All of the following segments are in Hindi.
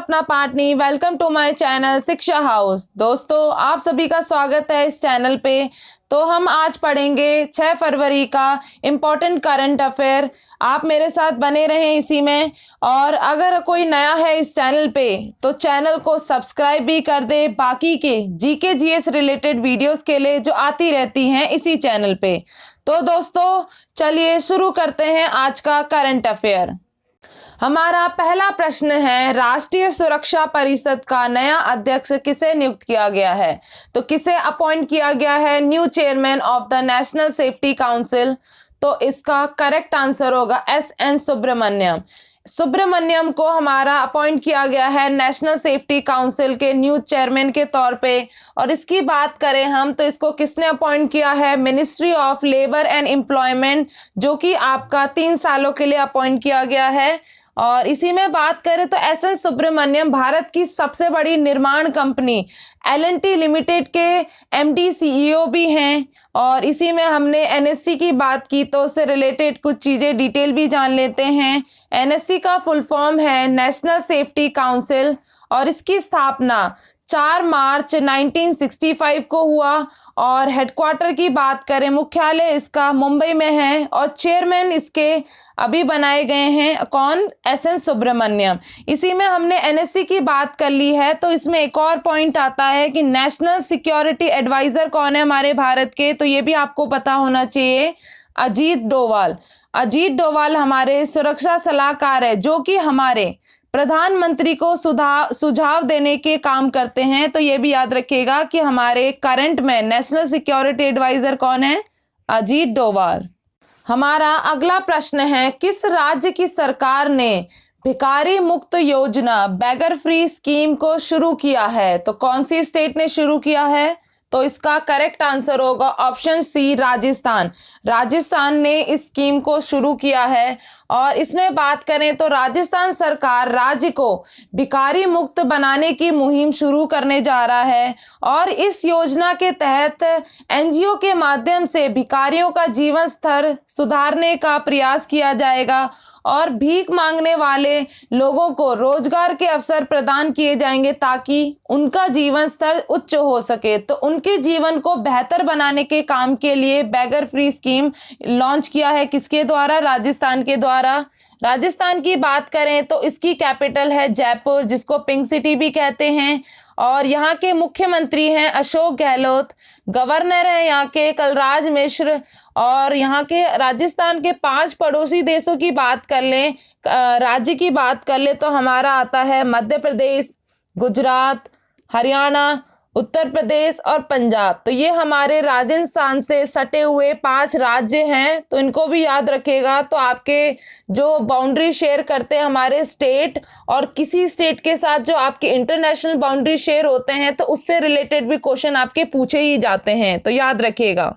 सपना Patni. Welcome to my channel Shiksha house. दोस्तों, आप सभी का स्वागत है इस चैनल पे। तो हम आज पढ़ेंगे 6 फरवरी का इम्पोर्टेंट करंट अफेयर। आप मेरे साथ बने रहें इसी में। और अगर कोई नया है इस चैनल पे तो चैनल को सब्सक्राइब भी कर दे, बाकी के जीके जीएस रिलेटेड वीडियोस के लिए जो आती रहती हैं इसी चैनल पे। तो दोस्तों, चलिए शुरू करते हैं आज का करंट अफेयर। हमारा पहला प्रश्न है, राष्ट्रीय सुरक्षा परिषद का नया अध्यक्ष किसे नियुक्त किया गया है? तो किसे अपॉइंट किया गया है new chairman of the national safety council? तो इसका करेक्ट आंसर होगा एस.एन. सुब्रमण्यम को हमारा अपॉइंट किया गया है नेशनल सेफ्टी काउंसिल के न्यू चेयरमैन के तौर पे। और इसकी बात करें हम तो इसको किसने अपॉइंट किया है? Ministry of labour and employment, जो कि आपका 3 सालों के लिए अपॉइंट किया गया है। और इसी में बात करें तो एस.एन. सुब्रमण्यम भारत की सबसे बड़ी निर्माण कंपनी L&T लिमिटेड के MD CEO भी हैं। और इसी में हमने NSC की बात की तो उससे रिलेटेड कुछ चीज़ें डिटेल भी जान लेते हैं। NSC का फुल फॉर्म है नेशनल सेफ्टी काउंसिल और इसकी स्थापना 4 मार्च 1965 को हुआ। और हेडक्वार्टर की बात करें, मुख्यालय इसका मुंबई में है और चेयरमैन इसके अभी बनाए गए हैं कौन? एस.एन. सुब्रमण्यम। इसी में हमने NSC की बात कर ली है तो इसमें एक और पॉइंट आता है कि नेशनल सिक्योरिटी एडवाइजर कौन है हमारे भारत के? तो ये भी आपको पता होना चाहिए, अजीत डोवाल। अजीत डोवाल हमारे सुरक्षा सलाहकार है जो कि हमारे प्रधानमंत्री को सुझाव देने के काम करते हैं। तो ये भी याद रखिएगा कि हमारे करंट में नेशनल सिक्योरिटी एडवाइजर कौन है? अजीत डोवाल। हमारा अगला प्रश्न है, किस राज्य की सरकार ने भिखारी मुक्त योजना बेगर फ्री स्कीम को शुरू किया है? तो कौन सी स्टेट ने शुरू किया है? तो इसका करेक्ट आंसर होगा ऑप्शन सी, राजस्थान। राजस्थान ने इस स्कीम को शुरू किया है। और इसमें बात करें तो राजस्थान सरकार राज्य को भिखारी मुक्त बनाने की मुहिम शुरू करने जा रहा है। और इस योजना के तहत NGO के माध्यम से भिखारियों का जीवन स्तर सुधारने का प्रयास किया जाएगा और भीख मांगने वाले लोगों को रोजगार के अवसर प्रदान किए जाएंगे ताकि उनका जीवन स्तर उच्च हो सके। तो उनके जीवन को बेहतर बनाने के काम के लिए बेगर फ्री स्कीम लॉन्च किया है किसके द्वारा? राजस्थान के द्वारा। राजस्थान की बात करें तो इसकी कैपिटल है जयपुर, जिसको पिंक सिटी भी कहते हैं। और यहाँ के मुख्यमंत्री हैं अशोक गहलोत, गवर्नर हैं यहाँ के कलराज मिश्र। और यहाँ के राजस्थान के 5 पड़ोसी देशों की बात कर लें, राज्य की बात कर ले तो हमारा आता है मध्य प्रदेश, गुजरात, हरियाणा, उत्तर प्रदेश और पंजाब। तो ये हमारे राजस्थान से सटे हुए 5 राज्य हैं, तो इनको भी याद रखिएगा। तो आपके जो बाउंड्री शेयर करते हैं हमारे स्टेट और किसी स्टेट के साथ जो आपके इंटरनेशनल बाउंड्री शेयर होते हैं तो उससे रिलेटेड भी क्वेश्चन आपके पूछे ही जाते हैं, तो याद रखिएगा।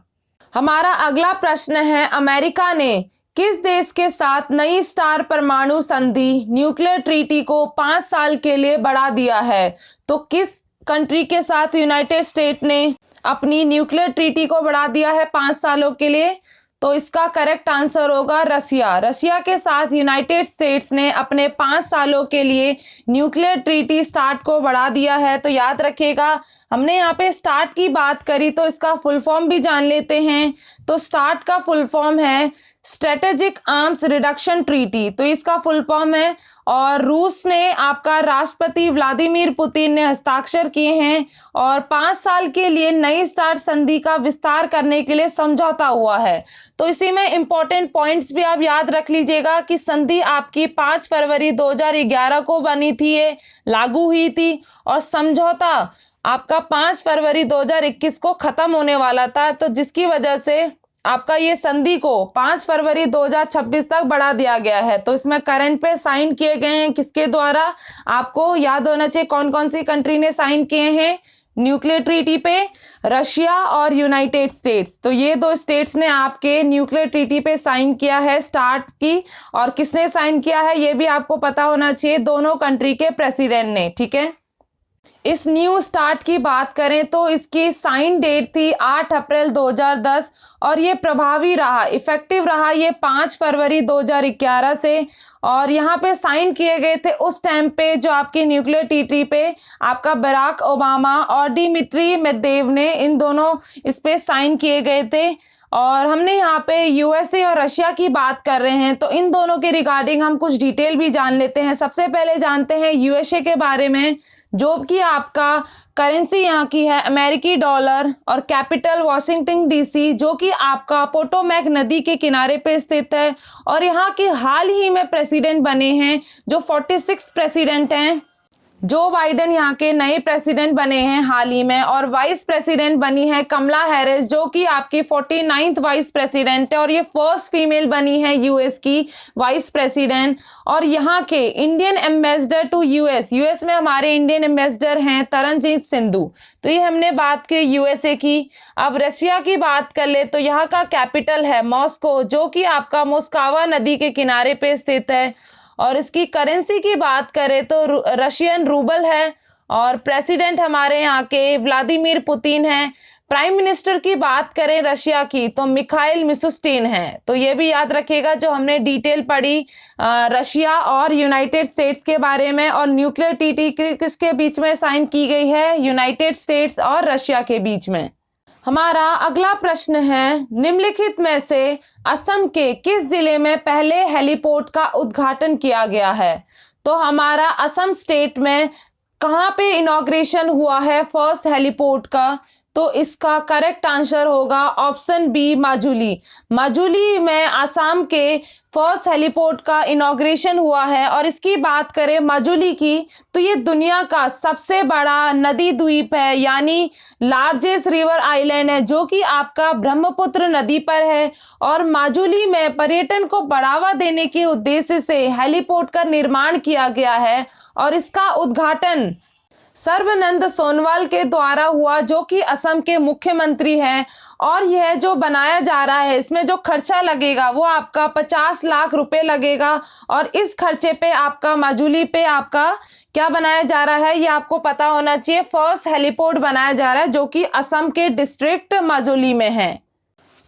हमारा अगला प्रश्न है, अमेरिका ने किस देश के साथ नई स्टार परमाणु संधि न्यूक्लियर ट्रीटी को 5 साल के लिए बढ़ा दिया है? तो किस कंट्री के साथ यूनाइटेड स्टेट ने अपनी न्यूक्लियर ट्रीटी को बढ़ा दिया है 5 सालों के लिए? तो इसका करेक्ट आंसर होगा रसिया। रसिया के साथ यूनाइटेड स्टेट्स ने अपने 5 सालों के लिए न्यूक्लियर ट्रीटी स्टार्ट को बढ़ा दिया है। तो याद रखिएगा, हमने यहाँ पे स्टार्ट की बात करी तो इसका फुल फॉर्म भी जान लेते हैं। तो स्टार्ट का फुल फॉर्म है स्ट्रेटेजिक आर्म्स रिडक्शन ट्रीटी, तो इसका फुल फॉर्म है। और रूस ने आपका राष्ट्रपति व्लादिमीर पुतिन ने हस्ताक्षर किए हैं और 5 साल के लिए नई स्टार्ट संधि का विस्तार करने के लिए समझौता हुआ है। तो इसी में इंपॉर्टेंट पॉइंट्स भी आप याद रख लीजिएगा कि संधि आपकी 5 फरवरी 2011 को बनी थी, लागू हुई थी। और समझौता आपका 5 फरवरी 2021 को खत्म होने वाला था, तो जिसकी वजह से आपका ये संधि को 5 फरवरी 2026 तक बढ़ा दिया गया है। तो इसमें करंट पे साइन किए गए हैं किसके द्वारा? आपको याद होना चाहिए कौन कौन सी कंट्री ने साइन किए हैं न्यूक्लियर ट्रीटी पे? रशिया और यूनाइटेड स्टेट्स। तो ये 2 स्टेट्स ने आपके न्यूक्लियर ट्रीटी पे साइन किया है स्टार्ट की। और किसने साइन किया है ये भी आपको पता होना चाहिए, दोनों कंट्री के प्रेसिडेंट ने, ठीक है। इस न्यू स्टार्ट की बात करें तो इसकी साइन डेट थी 8 अप्रैल 2010 और ये प्रभावी रहा, इफेक्टिव रहा ये 5 फरवरी 2011 से। और यहाँ पे साइन किए गए थे उस टाइम पे जो आपकी न्यूक्लियर ट्रीटी पे आपका बराक ओबामा और डिमित्री मेदवेदेव ने, इन दोनों इस पे साइन किए गए थे। और हमने यहाँ पे यूएसए और रशिया की बात कर रहे हैं तो इन दोनों के रिगार्डिंग हम कुछ डिटेल भी जान लेते हैं। सबसे पहले जानते हैं यूएसए के बारे में, जो कि आपका करेंसी यहाँ की है अमेरिकी डॉलर और कैपिटल वॉशिंगटन डीसी, जो कि आपका पोटोमैक नदी के किनारे पे स्थित है। और यहाँ के हाल ही में प्रेसिडेंट बने हैं जो 46 प्रेसिडेंट हैं। जो बाइडेन यहाँ के नए प्रेसिडेंट बने हैं हाल ही में, और वाइस प्रेसिडेंट बनी है कमला हैरिस, जो कि आपकी 49th वाइस प्रेसिडेंट है और ये फर्स्ट फीमेल बनी है यूएस की वाइस प्रेसिडेंट। और यहाँ के इंडियन एम्बेसडर टू यूएस में हमारे इंडियन एम्बेसडर हैं तरनजीत सिंधु। तो ये हमने बात की यूएसए की। अब रशिया की बात कर ले तो यहाँ का कैपिटल है मॉस्को, जो कि आपका मोस्कावा नदी के किनारे पे स्थित है। और इसकी करेंसी की बात करें तो रशियन रूबल है और प्रेसिडेंट हमारे यहाँ के व्लादिमीर पुतिन हैं। प्राइम मिनिस्टर की बात करें रशिया की तो मिखाइल मिशुस्टिन है। तो ये भी याद रखिएगा जो हमने डिटेल पढ़ी रशिया और यूनाइटेड स्टेट्स के बारे में। और न्यूक्लियर ट्रीटी किसके बीच में साइन की गई है? यूनाइटेड स्टेट्स और रशिया के बीच में। हमारा अगला प्रश्न है, निम्नलिखित में से असम के किस जिले में पहले हेलीपोर्ट का उद्घाटन किया गया है? तो हमारा असम स्टेट में कहाँ पे इनॉग्रेशन हुआ है फर्स्ट हेलीपोर्ट का? तो इसका करेक्ट आंसर होगा ऑप्शन बी, माजुली। माजुली में आसाम के फर्स्ट हेलीपोर्ट का इनॉग्रेशन हुआ है। और इसकी बात करें माजुली की तो ये दुनिया का सबसे बड़ा नदी द्वीप है, यानी लार्जेस्ट रिवर आइलैंड है, जो कि आपका ब्रह्मपुत्र नदी पर है। और माजुली में पर्यटन को बढ़ावा देने के उद्देश्य से हेलीपोर्ट का निर्माण किया गया है और इसका उद्घाटन सर्बानंद सोनोवाल के द्वारा हुआ, जो कि असम के मुख्यमंत्री हैं। और यह जो बनाया जा रहा है इसमें जो खर्चा लगेगा वो आपका 50 लाख रुपए लगेगा। और इस खर्चे पे आपका माजुली पे आपका क्या बनाया जा रहा है ये आपको पता होना चाहिए। फर्स्ट हेलीपोर्ट बनाया जा रहा है जो कि असम के डिस्ट्रिक्ट माजुली में है।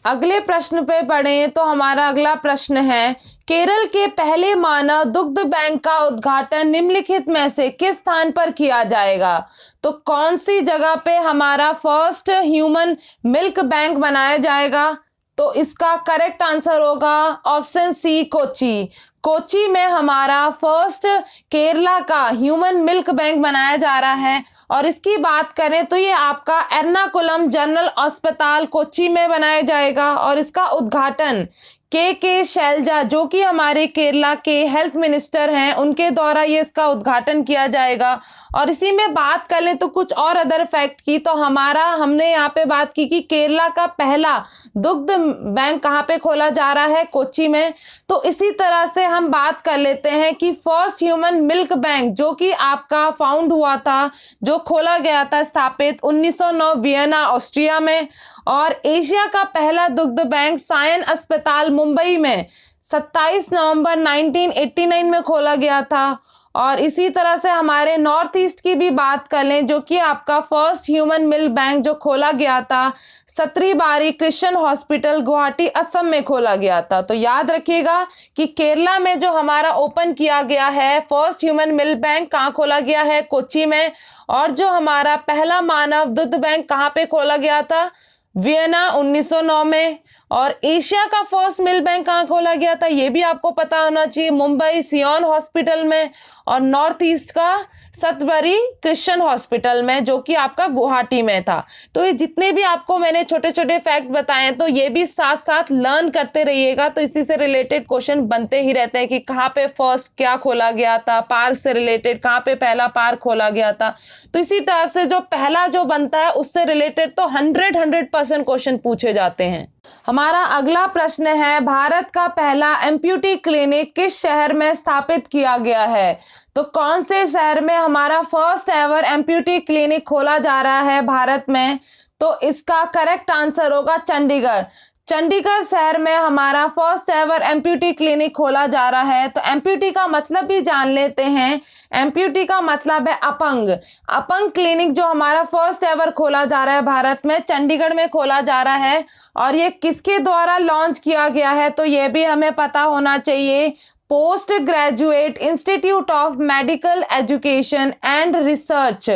अगले प्रश्न पे पढ़ें तो हमारा अगला प्रश्न है, केरल के पहले मानव दुग्ध बैंक का उद्घाटन निम्नलिखित में से किस स्थान पर किया जाएगा? तो कौन सी जगह पे हमारा फर्स्ट ह्यूमन मिल्क बैंक बनाया जाएगा? तो इसका करेक्ट आंसर होगा ऑप्शन सी, कोची। कोची में हमारा फर्स्ट केरला का ह्यूमन मिल्क बैंक बनाया जा रहा है। और इसकी बात करें तो ये आपका एर्नाकुलम जनरल अस्पताल कोच्चि में बनाया जाएगा। और इसका उद्घाटन के शैलजा, जो कि हमारे केरला के हेल्थ मिनिस्टर हैं, उनके द्वारा ये इसका उद्घाटन किया जाएगा। और इसी में बात कर लें तो कुछ और अदर फैक्ट की, तो हमने यहाँ पे बात की कि केरला का पहला दुग्ध बैंक कहाँ पे खोला जा रहा है? कोच्चि में। तो इसी तरह से हम बात कर लेते हैं कि फर्स्ट ह्यूमन मिल्क बैंक जो कि आपका फाउंड हुआ था, जो खोला गया था स्थापित 1909 वियना ऑस्ट्रिया में। और एशिया का पहला दुग्ध बैंक सायन अस्पताल मुंबई में 27 नवंबर 1989 में खोला गया था। और इसी तरह से हमारे नॉर्थ ईस्ट की भी बात कर लें, जो कि आपका फर्स्ट ह्यूमन मिल्क बैंक जो खोला गया था सत्रीबारी क्रिश्चियन हॉस्पिटल गुवाहाटी असम में खोला गया था। तो याद रखिएगा कि केरला में जो हमारा ओपन किया गया है फर्स्ट ह्यूमन मिल्क बैंक कहाँ खोला गया है? कोच्चि में। और जो हमारा पहला मानव दुग्ध बैंक कहाँ पे खोला गया था? वियना 1909 में। और एशिया का फर्स्ट मिल्क बैंक कहाँ खोला गया था ये भी आपको पता होना चाहिए, मुंबई सियोन हॉस्पिटल में। और नॉर्थ ईस्ट का सतबरी क्रिश्चियन हॉस्पिटल में, जो कि आपका गुवाहाटी में था। तो ये जितने भी आपको मैंने छोटे छोटे फैक्ट बताए तो ये भी साथ साथ लर्न करते रहिएगा। तो इसी से रिलेटेड क्वेश्चन बनते ही रहते हैं कि कहाँ पे फर्स्ट क्या खोला गया था, पार्क से रिलेटेड कहाँ पे पहला पार्क खोला गया था। तो इसी टाइप से जो पहला जो बनता है उससे रिलेटेड तो 100% क्वेश्चन पूछे जाते हैं। हमारा अगला प्रश्न है, भारत का पहला एम्प्यूटी क्लिनिक किस शहर में स्थापित किया गया है? तो कौन से शहर में हमारा फर्स्ट एवर एम्प्यूटी क्लिनिक खोला जा रहा है भारत में? तो इसका करेक्ट आंसर होगा चंडीगढ़। चंडीगढ़ शहर में हमारा फर्स्ट एवर एम्प्यूटी क्लिनिक खोला जा रहा है। तो एम्प्यूटी का मतलब भी जान लेते हैं। एम्प्यूटी का मतलब है अपंग। अपंग क्लिनिक जो हमारा फर्स्ट एवर खोला जा रहा है भारत में, चंडीगढ़ में खोला जा रहा है। और ये किसके द्वारा लॉन्च किया गया है तो ये भी हमें पता होना चाहिए। Post graduate institute of medical education and research,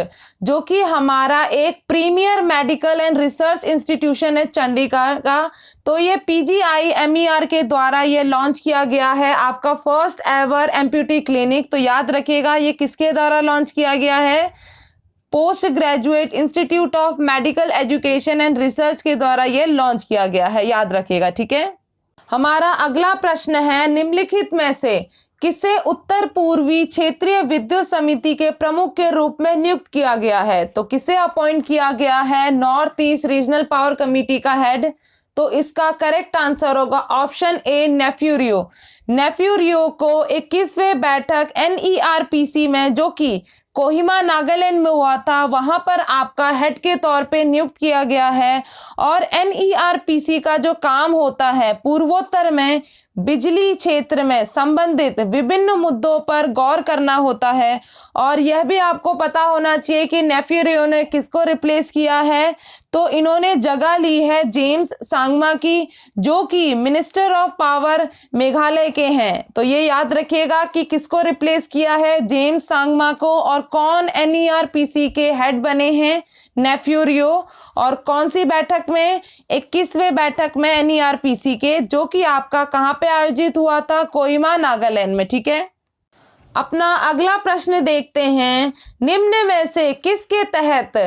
जो कि हमारा एक premier medical and research institution है चंडीगढ़ का। तो ये PGIMER के द्वारा ये लॉन्च किया गया है आपका फर्स्ट एवर एम्प्यूटी क्लिनिक। तो याद रखिएगा ये किसके द्वारा लॉन्च किया गया है, post graduate institute of medical education and research के द्वारा ये लॉन्च किया गया है, याद रखिएगा, ठीक है। हमारा अगला प्रश्न है, निम्नलिखित में से किसे उत्तर पूर्वी क्षेत्रीय विद्युत समिति के प्रमुख के रूप में नियुक्त किया गया है। तो किसे अपॉइंट किया गया है north east regional power committee का हेड। तो इसका करेक्ट आंसर होगा ऑप्शन ए नेफ्यूरियो। नेफ्यूरियो को 21वें बैठक NERPC में, जो कि कोहिमा नागालैंड में हुआ था, वहां पर आपका हेड के तौर पे नियुक्त किया गया है। और NERPC का जो काम होता है पूर्वोत्तर में बिजली क्षेत्र में संबंधित विभिन्न मुद्दों पर गौर करना होता है। और यह भी आपको पता होना चाहिए कि नेफ्यूरियो ने किसको रिप्लेस किया है, तो इन्होंने जगह ली है जेम्स सांगमा की, जो कि मिनिस्टर ऑफ पावर मेघालय के हैं। तो ये याद रखिएगा कि किसको रिप्लेस किया है, जेम्स सांगमा को। और कौन NERPC के हेड बने हैं, नेफ्यूरियो। और कौन सी बैठक में, 21वें बैठक में NERPC के, जो कि आपका कहाँ पे आयोजित हुआ था, कोहिमा नागालैंड में, ठीक है। अपना अगला प्रश्न देखते हैं, निम्न में से किसके तहत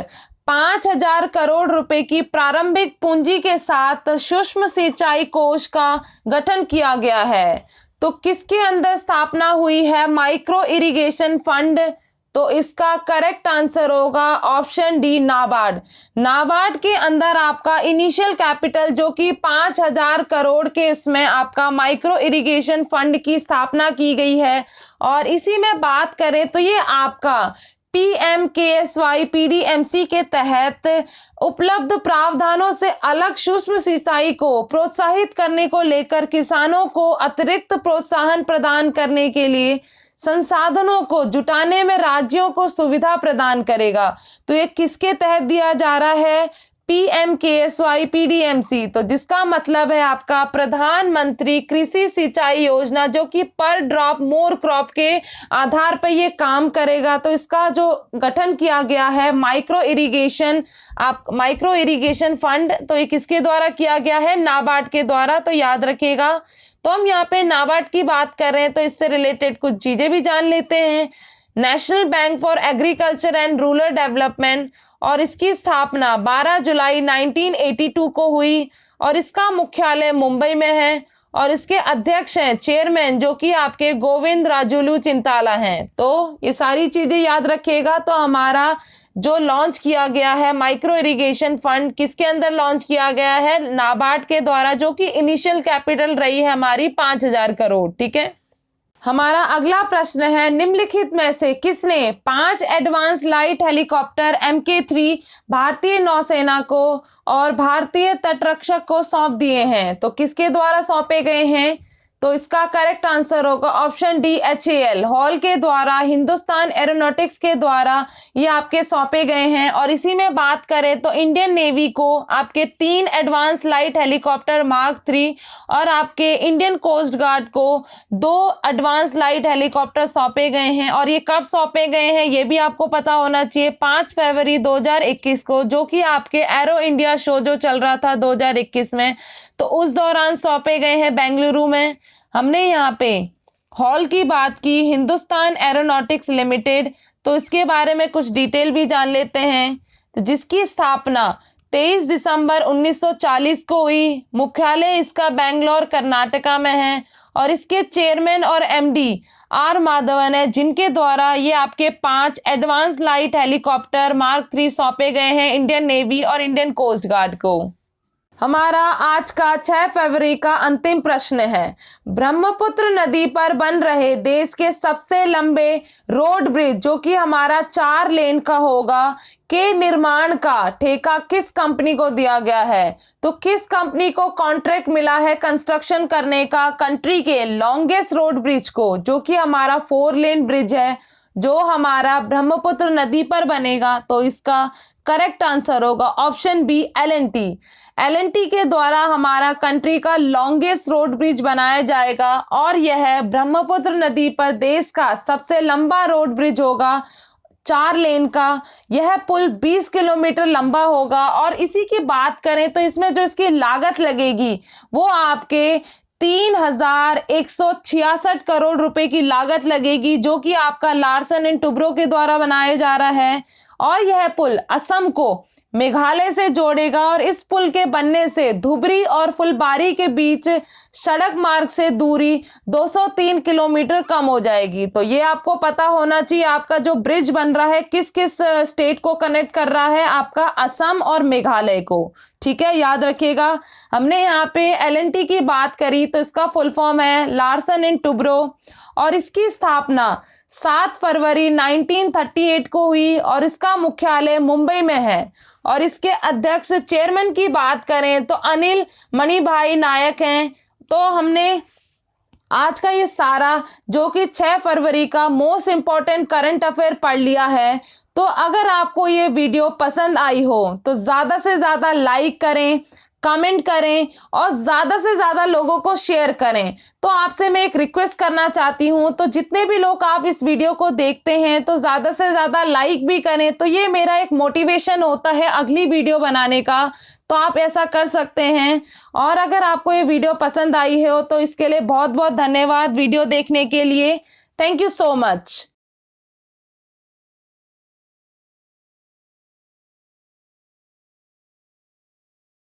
5,000 करोड़ रुपए की प्रारंभिक पूंजी के साथ सूक्ष्म सिंचाई कोष का गठन किया गया है। तो किसके अंदर स्थापना हुई है, माइक्रो इरिगेशन फंड। तो इसका करेक्ट आंसर होगा ऑप्शन डी नाबार्ड। नाबार्ड के अंदर आपका इनिशियल कैपिटल जो कि 5,000 करोड़ के इसमें आपका माइक्रो इरिगेशन फंड की स्थापना की गई है। और इसी में बात करें तो ये आपका PMKSY PDMC के तहत उपलब्ध प्रावधानों से अलग सूक्ष्म सिंचाई को प्रोत्साहित करने को लेकर किसानों को अतिरिक्त प्रोत्साहन प्रदान करने के लिए संसाधनों को जुटाने में राज्यों को सुविधा प्रदान करेगा। तो ये किसके तहत दिया जा रहा है, PMKSY PDMC। तो जिसका मतलब है आपका प्रधानमंत्री कृषि सिंचाई योजना, जो कि पर ड्रॉप मोर क्रॉप के आधार पर ये काम करेगा। तो इसका जो गठन किया गया है माइक्रो इरिगेशन फंड, तो ये किसके द्वारा किया गया है, नाबार्ड के द्वारा। तो याद रखिएगा। तो हम यहाँ पे नाबार्ड की बात कर रहे हैं तो इससे रिलेटेड कुछ चीजें भी जान लेते हैं। National bank for agriculture and rural development, और इसकी स्थापना 12 जुलाई 1982 को हुई। और इसका मुख्यालय मुंबई में है। और इसके अध्यक्ष हैं, चेयरमैन, जो कि आपके गोविंद राजुलू चिंताला हैं। तो ये सारी चीजें याद रखिएगा। तो हमारा जो लॉन्च किया गया है माइक्रो इरिगेशन फंड किसके अंदर लॉन्च किया गया है, नाबार्ड के द्वारा, जो कि इनिशियल कैपिटल रही है हमारी 5,000 करोड़, ठीक है। हमारा अगला प्रश्न है, निम्नलिखित में से किसने 5 एडवांस लाइट हेलीकॉप्टर MK3 भारतीय नौसेना को और भारतीय तटरक्षक को सौंप दिए हैं। तो किसके द्वारा सौंपे गए हैं, तो इसका करेक्ट आंसर होगा ऑप्शन डी HAL हॉल के द्वारा, हिंदुस्तान एरोनॉटिक्स के द्वारा ये आपके सौंपे गए हैं। और इसी में बात करें तो इंडियन नेवी को आपके 3 एडवांस लाइट हेलीकॉप्टर मार्क 3 और आपके इंडियन कोस्ट गार्ड को 2 एडवांस लाइट हेलीकॉप्टर सौंपे गए हैं। और ये कब सौंपे गए हैं ये भी आपको पता होना चाहिए, 5 फरवरी 2021 को, जो कि आपके एरो इंडिया शो जो चल रहा था 2021 में, तो उस दौरान सौंपे गए हैं बेंगलुरु में। हमने यहाँ पे हॉल की बात की, हिंदुस्तान एरोनॉटिक्स लिमिटेड, तो इसके बारे में कुछ डिटेल भी जान लेते हैं। तो जिसकी स्थापना 23 दिसंबर 1940 को हुई। मुख्यालय इसका बेंगलोर कर्नाटका में है। और इसके चेयरमैन और MD R माधवन है, जिनके द्वारा ये आपके 5 एडवांस लाइट हेलीकॉप्टर मार्क 3 सौंपे गए हैं इंडियन नेवी और इंडियन कोस्ट गार्ड को। हमारा आज का 6 फरवरी का अंतिम प्रश्न है, ब्रह्मपुत्र नदी पर बन रहे देश के सबसे लंबे रोड ब्रिज जो कि हमारा 4 लेन का होगा के निर्माण का ठेका किस कंपनी को दिया गया है? तो किस कंपनी को कॉन्ट्रैक्ट मिला है कंस्ट्रक्शन करने का कंट्री के लॉन्गेस्ट रोड ब्रिज को, जो कि हमारा 4 लेन ब्रिज है जो हमारा ब्रह्मपुत्र नदी पर बनेगा? तो इसका करेक्ट आंसर होगा ऑप्शन बी L&T। L&T के द्वारा हमारा कंट्री का लॉन्गेस्ट रोड ब्रिज बनाया जाएगा और यह ब्रह्मपुत्र नदी पर देश का सबसे लंबा रोड ब्रिज होगा, 4 लेन का। यह पुल 20 किलोमीटर लंबा होगा और इसी की बात करें तो इसमें जो इसकी लागत लगेगी वो आपके 3,166 करोड़ रुपए की लागत लगेगी, जो कि आपका लार्सन एंड टुब्रो के द्वारा बनाया जा रहा है। और यह पुल असम को मेघालय से जोड़ेगा और इस पुल के बनने से धुबरी और फुलबारी के बीच सड़क मार्ग से दूरी 203 किलोमीटर कम हो जाएगी। तो ये आपको पता होना चाहिए, आपका जो ब्रिज बन रहा है किस किस स्टेट को कनेक्ट कर रहा है, आपका असम और मेघालय को। ठीक है, याद रखिएगा। हमने यहाँ पे L&T की बात करी तो इसका फुल फॉर्म है लार्सन एंड टुब्रो और इसकी स्थापना 7 फरवरी 1938 को हुई और इसका मुख्यालय मुंबई में है। और इसके अध्यक्ष चेयरमैन की बात करें तो अनिल मणिभाई नायक हैं। तो हमने आज का ये सारा जो कि 6 फरवरी का मोस्ट इंपॉर्टेंट करंट अफेयर पढ़ लिया है। तो अगर आपको ये वीडियो पसंद आई हो तो ज़्यादा से ज़्यादा लाइक करें, कमेंट करें और ज़्यादा से ज़्यादा लोगों को शेयर करें। तो आपसे मैं एक रिक्वेस्ट करना चाहती हूँ, तो जितने भी लोग आप इस वीडियो को देखते हैं तो ज़्यादा से ज़्यादा लाइक भी करें, तो ये मेरा एक मोटिवेशन होता है अगली वीडियो बनाने का। तो आप ऐसा कर सकते हैं। और अगर आपको ये वीडियो पसंद आई हो तो इसके लिए बहुत बहुत धन्यवाद वीडियो देखने के लिए। Thank you so much.